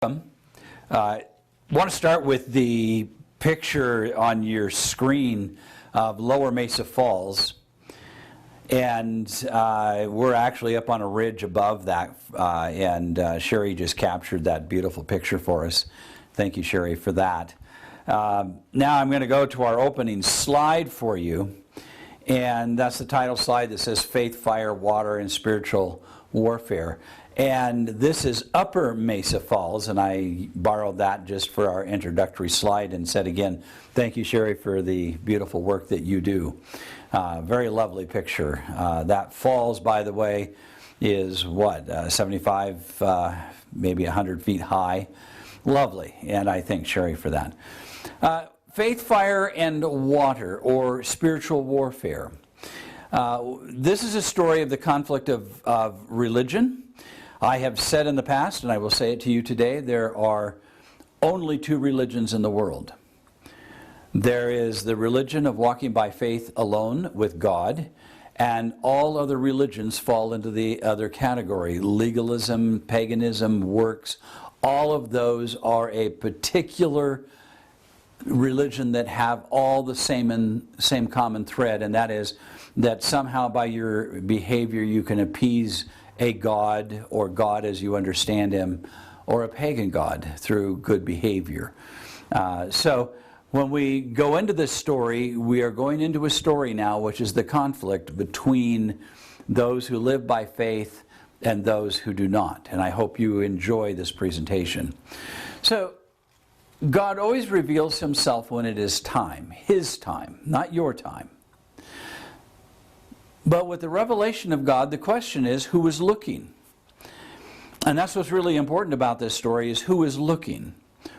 I want to start with the picture on your screen of Lower Mesa Falls. And we're actually up on a ridge above that, and Sherry just captured that beautiful picture for us. Thank you, Sherry, for that. Now I'm going to go to our opening slide for you, and that's the title slide that says Faith, Fire, Water, and Spiritual Warfare. And this is Upper Mesa Falls, and I borrowed that just for our introductory slide and said again, thank you, Sherry, for the beautiful work that you do. Very lovely picture. That falls, by the way, is what, 75, maybe 100 feet high. Lovely, and I thank Sherry for that. Faith, Fire, and Water, or Spiritual Warfare. This is a story of the conflict of religion. I have said in the past, and I will say it to you today, there are only two religions in the world. There is the religion of walking by faith alone with God, and all other religions fall into the other category. Legalism, paganism, works, all of those are a particular religion that have all the same common thread, and that is that somehow by your behavior you can appease a god, or God as you understand him, or a pagan god through good behavior. So when we go into this story, we are going into a story now which is the conflict between those who live by faith and those who do not. And I hope you enjoy this presentation. So God always reveals himself when it is time, his time, not your time. But with the revelation of God, the question is, who is looking? And that's what's really important about this story, is who is looking?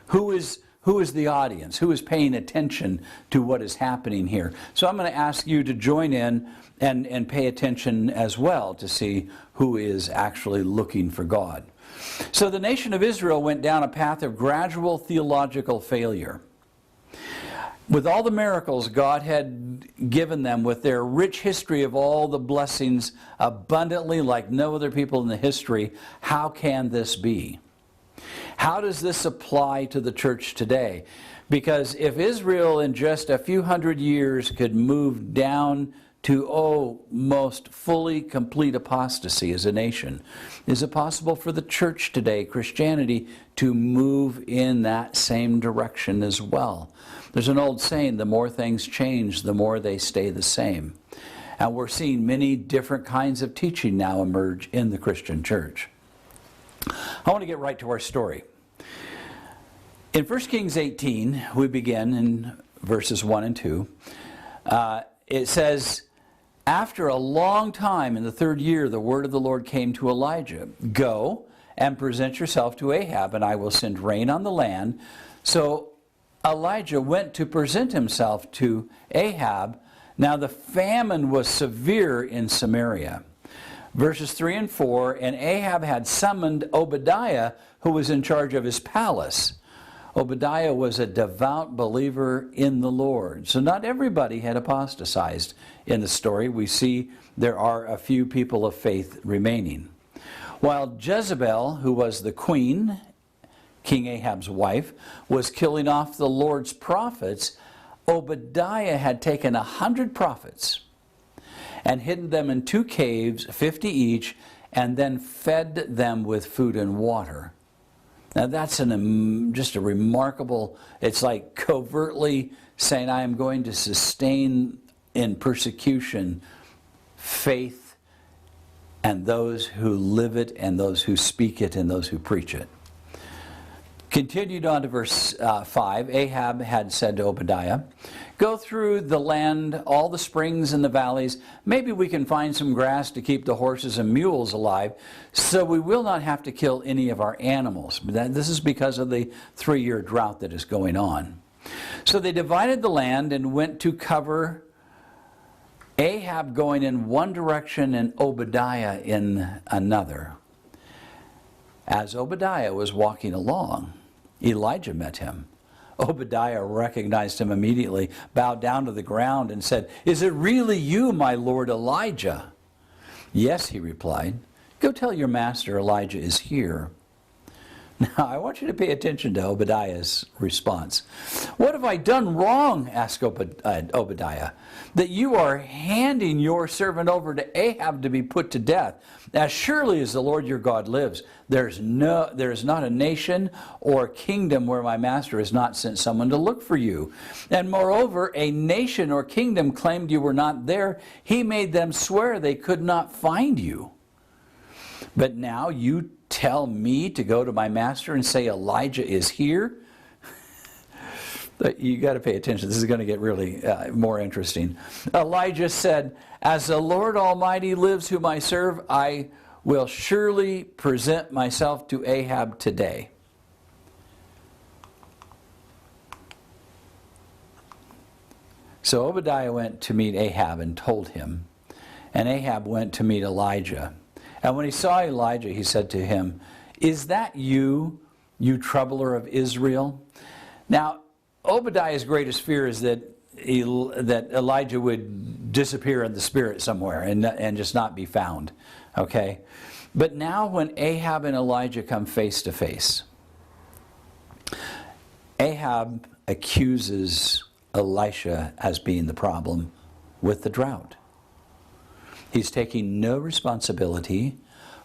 Who is the audience? Who is paying attention to what is happening here? So I'm going to ask you to join in and pay attention as well to see who is actually looking for God. So the nation of Israel went down a path of gradual theological failure. With all the miracles God had given them, with their rich history of all the blessings abundantly like no other people in the history, how can this be? How does this apply to the church today? Because if Israel in just a few hundred years could move down to, most fully complete apostasy as a nation, is it possible for the church today, Christianity, to move in that same direction as well? There's an old saying, the more things change, the more they stay the same. And we're seeing many different kinds of teaching now emerge in the Christian church. I want to get right to our story. In 1 Kings 18, we begin in verses 1 and 2. It says, after a long time, in the third year, the word of the Lord came to Elijah. Go and present yourself to Ahab, and I will send rain on the land. So Elijah went to present himself to Ahab. Now the famine was severe in Samaria. Verses 3 and 4, and Ahab had summoned Obadiah, who was in charge of his palace. Obadiah was a devout believer in the Lord. So not everybody had apostatized in the story. We see there are a few people of faith remaining. While Jezebel, who was the queen, King Ahab's wife, was killing off the Lord's prophets, Obadiah had taken 100 prophets and hidden them in 2 caves, 50 each, and then fed them with food and water. Now that's just a remarkable, it's like covertly saying, I am going to sustain in persecution faith and those who live it and those who speak it and those who preach it. Continued on to verse 5, Ahab had said to Obadiah, go through the land, all the springs and the valleys. Maybe we can find some grass to keep the horses and mules alive, so we will not have to kill any of our animals. This is because of the 3-year drought that is going on. So they divided the land and went to cover, Ahab going in one direction and Obadiah in another. As Obadiah was walking along, Elijah met him. Obadiah recognized him immediately, bowed down to the ground and said, is it really you, my lord Elijah? Yes, he replied. Go tell your master Elijah is here. Now, I want you to pay attention to Obadiah's response. What have I done wrong, asked Obadiah, that you are handing your servant over to Ahab to be put to death? As surely as the Lord your God lives, there is not a nation or kingdom where my master has not sent someone to look for you. And moreover, a nation or kingdom claimed you were not there. He made them swear they could not find you. But now you tell me to go to my master and say Elijah is here? You got to pay attention. This is going to get really more interesting. Elijah said, as the Lord Almighty lives whom I serve, I will surely present myself to Ahab today. So Obadiah went to meet Ahab and told him, and Ahab went to meet Elijah. And when he saw Elijah, he said to him, is that you, you troubler of Israel? Now, Obadiah's greatest fear is that Elijah would disappear in the spirit somewhere and just not be found. Okay? But now when Ahab and Elijah come face to face, Ahab accuses Elisha as being the problem with the drought. He's taking no responsibility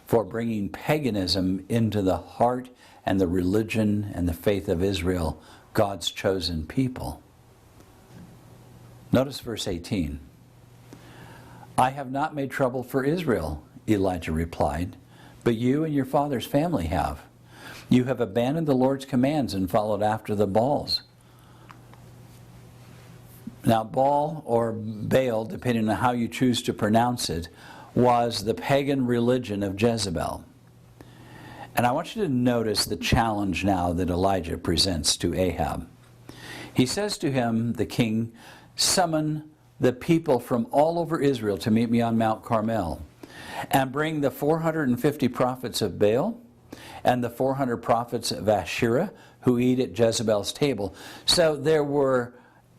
for bringing paganism into the heart and the religion and the faith of Israel, God's chosen people. Notice verse 18. I have not made trouble for Israel, Elijah replied, but you and your father's family have. You have abandoned the Lord's commands and followed after the Baals. Now, Baal or Baal, depending on how you choose to pronounce it, was the pagan religion of Jezebel. And I want you to notice the challenge now that Elijah presents to Ahab. He says to him, the king, summon the people from all over Israel to meet me on Mount Carmel, and bring the 450 prophets of Baal and the 400 prophets of Asherah who eat at Jezebel's table. So there were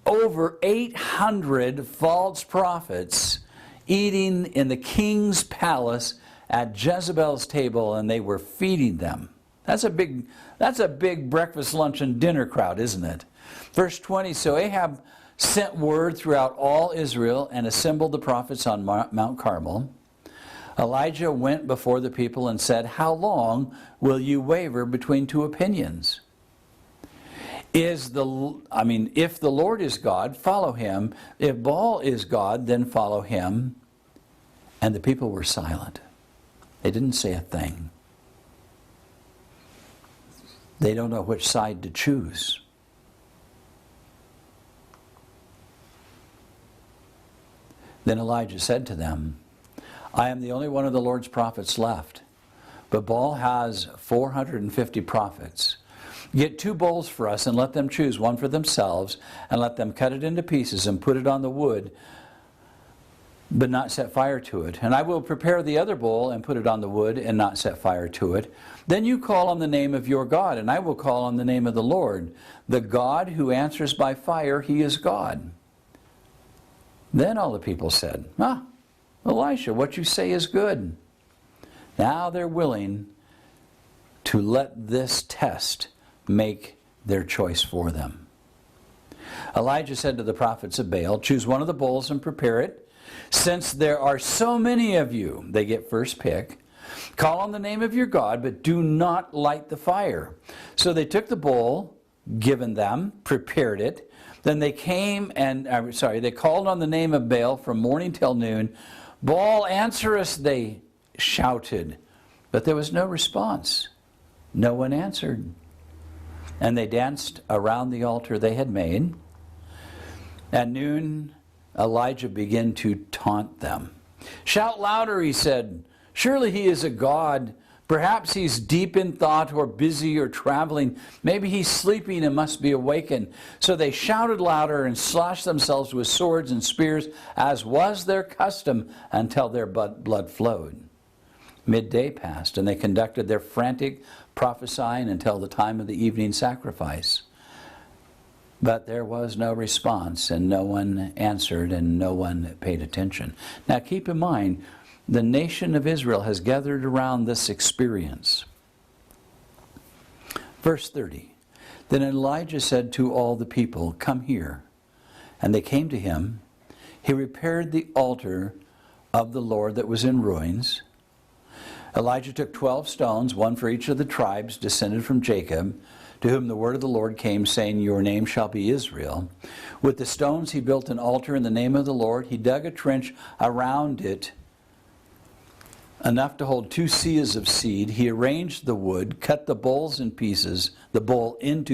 over 800 false prophets eating in the king's palace at Jezebel's table, and they were feeding them. That's a big breakfast, lunch, and dinner crowd, isn't it? Verse 20, so Ahab sent word throughout all Israel and assembled the prophets on Mount Carmel. Elijah went before the people and said, how long will you waver between two opinions? If the Lord is God, follow him. If Baal is God, then follow him. And the people were silent. They didn't say a thing. They don't know which side to choose. Then Elijah said to them, I am the only one of the Lord's prophets left, but Baal has 450 prophets. Get 2 bowls for us and let them choose one for themselves, and let them cut it into pieces and put it on the wood, but not set fire to it. And I will prepare the other bowl and put it on the wood and not set fire to it. Then you call on the name of your God, and I will call on the name of the Lord. The God who answers by fire, he is God. Then all the people said, Elisha, what you say is good. Now they're willing to let this test make their choice for them. Elijah said to the prophets of Baal, choose one of the bowls and prepare it. Since there are so many of you, they get first pick. Call on the name of your God, but do not light the fire. So they took the bowl given them, prepared it. Then they called on the name of Baal from morning till noon. Baal, answer us, they shouted. But there was no response. No one answered. And they danced around the altar they had made. At noon, Elijah began to taunt them. Shout louder, he said. Surely he is a god. Perhaps he's deep in thought or busy or traveling. Maybe he's sleeping and must be awakened. So they shouted louder and slashed themselves with swords and spears, as was their custom, until their blood flowed. Midday passed, and they conducted their frantic prophesying until the time of the evening sacrifice. But there was no response, and no one answered, and no one paid attention. Now keep in mind, the nation of Israel has gathered around this experience. Verse 30. Then Elijah said to all the people, "Come here." And they came to him. He repaired the altar of the Lord that was in ruins. Elijah took 12 stones, one for each of the tribes descended from Jacob, to whom the word of the Lord came, saying, "Your name shall be Israel." With the stones he built an altar in the name of the Lord. He dug a trench around it, enough to hold 2 seahs of seed. He arranged the wood, cut the bowl into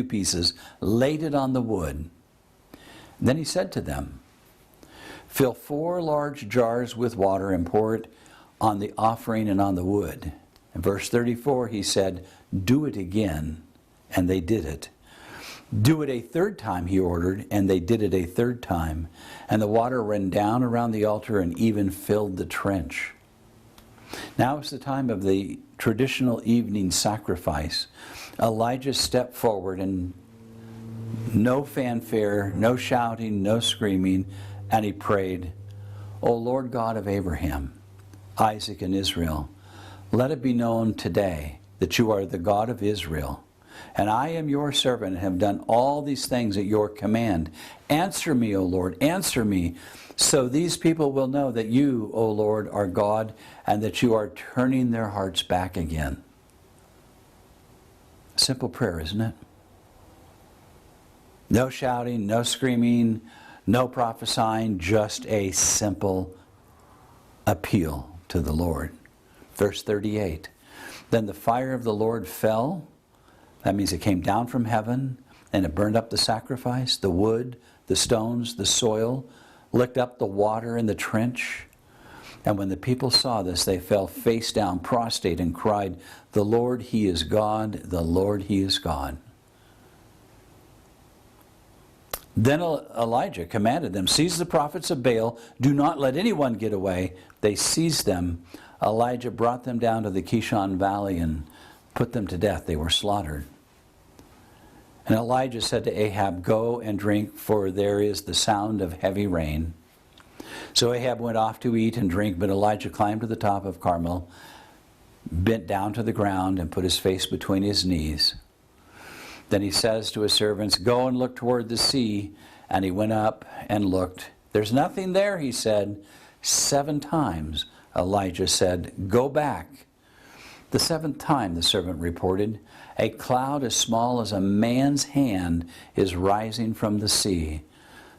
pieces, laid it on the wood. Then he said to them, "Fill 4 large jars with water and pour it on the offering and on the wood." In verse 34 he said, "Do it again." And they did it. "Do it a 3rd time," he ordered, and they did it a 3rd time. And the water ran down around the altar and even filled the trench. Now is the time of the traditional evening sacrifice. Elijah stepped forward, and no fanfare, no shouting, no screaming, and he prayed, "O Lord God of Abraham, Isaac, and Israel, let it be known today that you are the God of Israel, and I am your servant and have done all these things at your command. Answer me, O Lord, answer me, so these people will know that you, O Lord, are God, and that you are turning their hearts back again." Simple prayer, isn't it? No shouting, no screaming, no prophesying, just a simple appeal to the Lord. Verse 38, "Then the fire of the Lord fell." That means it came down from heaven, and it burned up the sacrifice, the wood, the stones, the soil, licked up the water in the trench. And when the people saw this, they fell face down, prostrate, and cried, "The Lord, He is God, the Lord, He is God." Then Elijah commanded them, "Seize the prophets of Baal, do not let anyone get away." They seized them. Elijah brought them down to the Kishon Valley and put them to death. They were slaughtered. And Elijah said to Ahab, "Go and drink, for there is the sound of heavy rain." So Ahab went off to eat and drink, but Elijah climbed to the top of Carmel, bent down to the ground, and put his face between his knees. Then he says to his servants, "Go and look toward the sea." And he went up and looked. "There's nothing there," he said. 7 times Elijah said, "Go back." The 7th time, the servant reported, "A cloud as small as a man's hand is rising from the sea."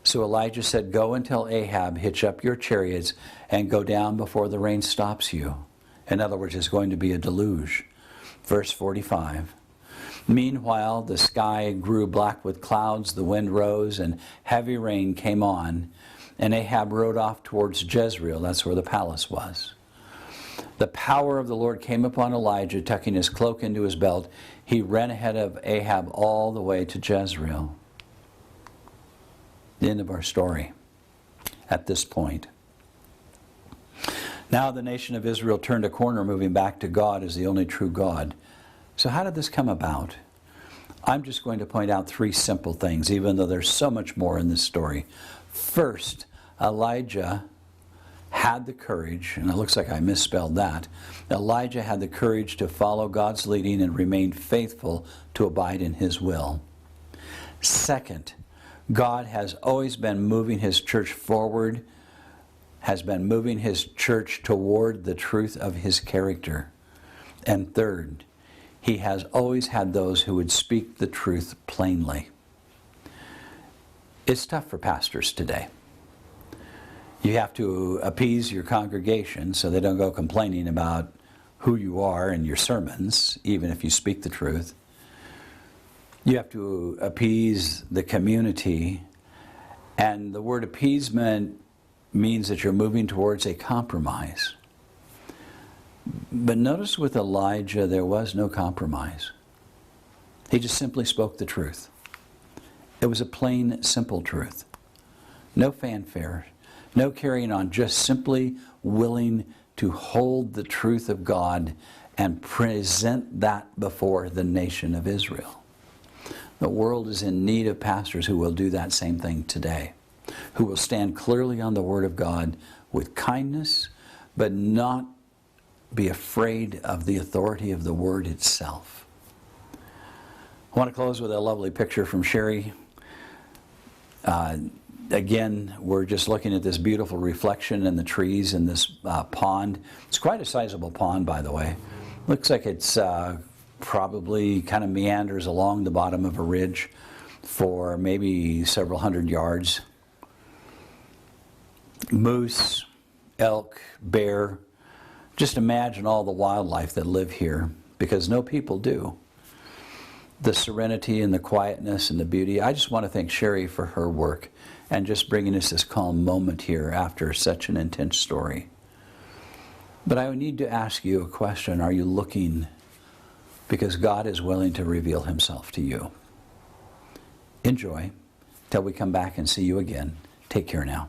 So Elijah said, "Go and tell Ahab, hitch up your chariots and go down before the rain stops you." In other words, it's going to be a deluge. Verse 45. Meanwhile, the sky grew black with clouds, the wind rose, and heavy rain came on. And Ahab rode off towards Jezreel. That's where the palace was. The power of the Lord came upon Elijah, tucking his cloak into his belt. He ran ahead of Ahab all the way to Jezreel. The end of our story at this point. Now the nation of Israel turned a corner, moving back to God as the only true God. So how did this come about? I'm just going to point out 3 simple things, even though there's so much more in this story. First, Elijah had the courage, and it looks like I misspelled that. Elijah had the courage to follow God's leading and remain faithful to abide in His will. Second, God has always been moving His church forward, has been moving His church toward the truth of His character. And third, He has always had those who would speak the truth plainly. It's tough for pastors today. You have to appease your congregation so they don't go complaining about who you are in your sermons, even if you speak the truth. You have to appease the community. And the word appeasement means that you're moving towards a compromise. But notice with Elijah, there was no compromise. He just simply spoke the truth. It was a plain, simple truth. No fanfare. No carrying on, just simply willing to hold the truth of God and present that before the nation of Israel. The world is in need of pastors who will do that same thing today, who will stand clearly on the Word of God with kindness, but not be afraid of the authority of the Word itself. I want to close with a lovely picture from Sherry. Again, we're just looking at this beautiful reflection in the trees in this pond. It's quite a sizable pond, by the way. Looks like it's probably kind of meanders along the bottom of a ridge for maybe several hundred yards. Moose, elk, bear. Just imagine all the wildlife that live here, because no people do. The serenity and the quietness and the beauty. I just want to thank Sherry for her work and just bringing us this calm moment here after such an intense story. But I need to ask you a question. Are you looking? Because God is willing to reveal himself to you. Enjoy till we come back and see you again. Take care now.